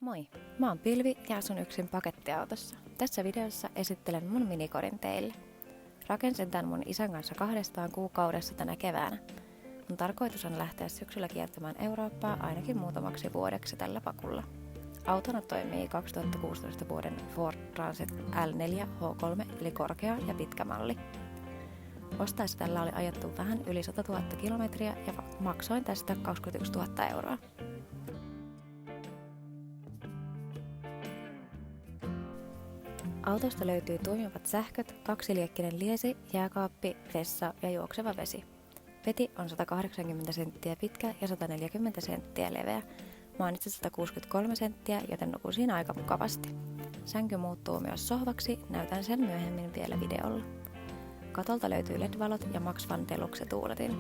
Moi, mä oon Pilvi ja asun yksin pakettiautossa. Tässä videossa esittelen mun minikodin teille. Rakensin tän mun isän kanssa 2 kuukaudessa tänä keväänä. Mun tarkoitus on lähteä syksyllä kiertämään Eurooppaa ainakin muutamaksi vuodeksi tällä pakulla. Autona toimii 2016 vuoden Ford Transit L4 H3 eli korkea ja pitkä malli. Ostaessa tällä oli ajettu vähän yli 100 000 kilometriä ja maksoin tästä 21 000 euroa. Autosta löytyy toimivat sähköt, 2-liekkinen liesi, jääkaappi, vessa ja juokseva vesi. Peti on 180 senttiä pitkä ja 140 senttiä leveä. Mä oon itse 163 senttiä, joten nukusin aika mukavasti. Sänky muuttuu myös sohvaksi, näytän sen myöhemmin vielä videolla. Katolta löytyy LED-valot ja Max Van Deluxe tuuletin.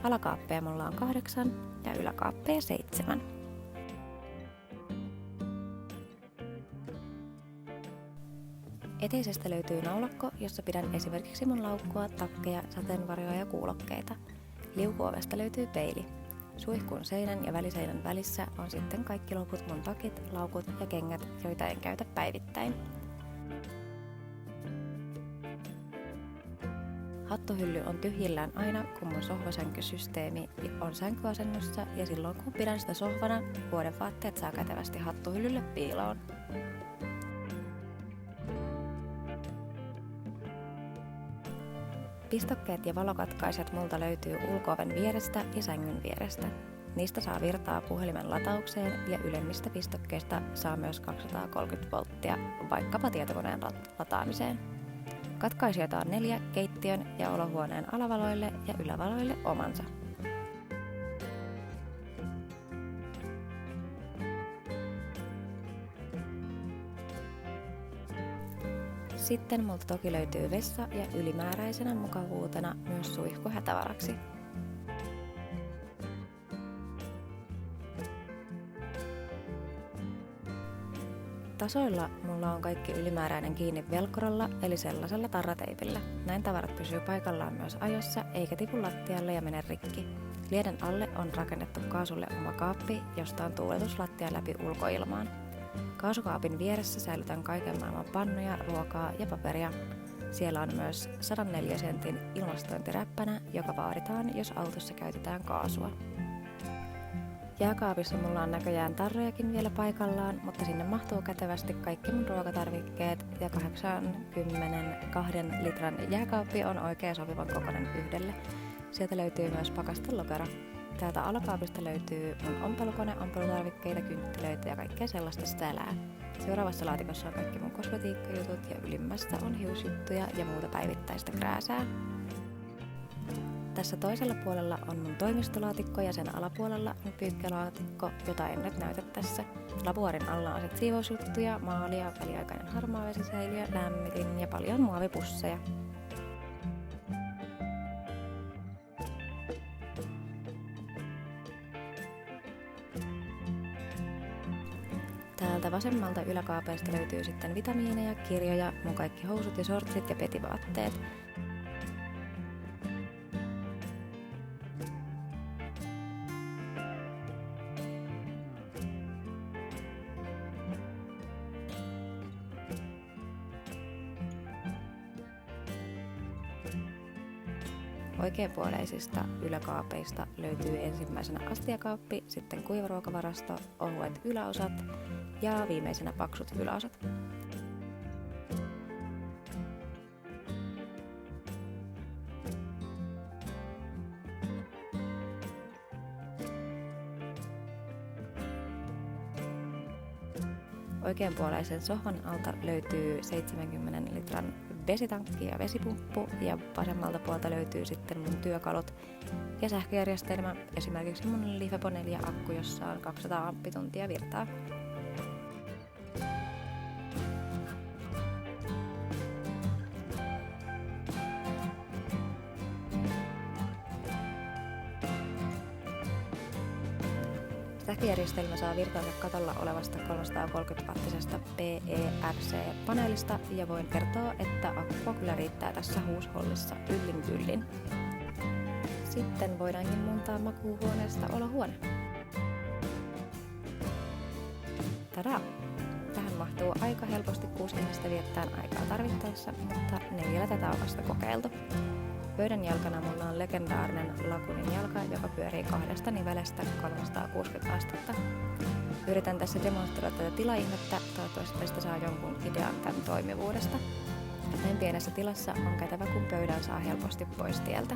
Alakaappeja mulla on 8 ja yläkaappeja 7. Eteisestä löytyy naulakko, jossa pidän esimerkiksi mun laukkua, takkeja, sateenvarjoja ja kuulokkeita. Liukuovesta löytyy peili. Suihkun seinän ja väliseinän välissä on sitten kaikki loput mun takit, laukut ja kengät, joita en käytä päivittäin. Hattuhylly on tyhjillään aina, kun mun sohvasänkysysteemi on sänkyasennossa ja silloin kun pidän sitä sohvana, vuodevaatteet saa kätevästi hattuhyllylle piiloon. Pistokkeet ja valokatkaisijat multa löytyy ulko-oven vierestä ja sängyn vierestä. Niistä saa virtaa puhelimen lataukseen ja ylemmistä pistokkeista saa myös 230 volttia vaikkapa tietokoneen lataamiseen. Katkaisijoita on 4 keittiön ja olohuoneen alavaloille ja ylävaloille omansa. Sitten multa toki löytyy vessa ja ylimääräisenä mukavuutena myös suihku hätävaraksi. Tasoilla mulla on kaikki ylimääräinen kiinni velcrolla eli sellaisella tarrateipillä. Näin tavarat pysyy paikallaan myös ajossa eikä tipu lattialle ja mene rikki. Lieden alle on rakennettu kaasulle oma kaappi, josta on tuuletus lattian läpi ulkoilmaan. Kaasukaapin vieressä säilytän kaiken maailman pannuja, ruokaa ja paperia. Siellä on myös 104 sentin ilmastointiräppänä, joka vaaditaan, jos autossa käytetään kaasua. Jääkaapissa mulla on näköjään tarrojakin vielä paikallaan, mutta sinne mahtuu kätevästi kaikki mun ruokatarvikkeet ja 82 litran jääkaappi on oikein sopivan kokoinen yhdelle. Sieltä löytyy myös pakastelokero. Täältä alakaapista löytyy mun ompelukone, ompelutarvikkeita, kynttilöitä ja kaikkea sellaista sälää. Seuraavassa laatikossa on kaikki mun kosmetiikkajutut ja ylimmästä on hiusjuttuja ja muuta päivittäistä krääsää. Tässä toisella puolella on mun toimistolaatikko ja sen alapuolella on pyykkälaatikko, jota en nyt näytä tässä. Labuarin alla on sit siivousjuttuja, maalia, väliaikainen harmaavesisäiliö, lämmitin ja paljon muovipusseja. Täältä vasemmalta yläkaapeesta löytyy sitten vitamiineja, kirjoja, mun kaikki housut ja shortsit ja petivaatteet. Oikeanpuoleisista yläkaapeista löytyy ensimmäisenä astiakaappi, sitten kuivaruokavarasto, ohuet yläosat ja viimeisenä paksut yläosat. Oikeanpuoleisen sohvan alta löytyy 70 litran vesitankki ja vesipumppu ja vasemmalta puolta löytyy sitten mun työkalut ja sähköjärjestelmä, esimerkiksi mun LiFePO 4 akku, jossa on 200 ampituntia virtaa. Sähköjärjestelmä saa virtaansa katolla olevasta 330-wattisesta PERC-paneelista ja voin kertoa, että akkua kyllä riittää tässä huushollissa yllin kyllin. Sitten voidaankin muuntaa makuuhuoneesta olohuone. Tadaa! Tähän mahtuu aika helposti 6 ihmistä viettään aikaa tarvittaessa, mutta ne vielä tätä on vasta kokeiltu. Pöydän jalkana mulla on legendaarinen Lagunin jalka, joka pyörii 2 nivelestä 360 astetta. Yritän tässä demonstroida tätä tilaihmettä, toivottavasti tästä saa jonkun idean tämän toimivuudesta. Näin pienessä tilassa on kätevä, kun pöydän saa helposti pois tieltä.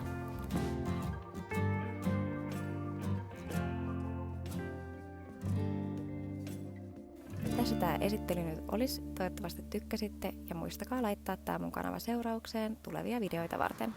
Tässä tämä esittely nyt olisi. Toivottavasti tykkäsitte ja muistakaa laittaa tää mun kanava seuraukseen tulevia videoita varten.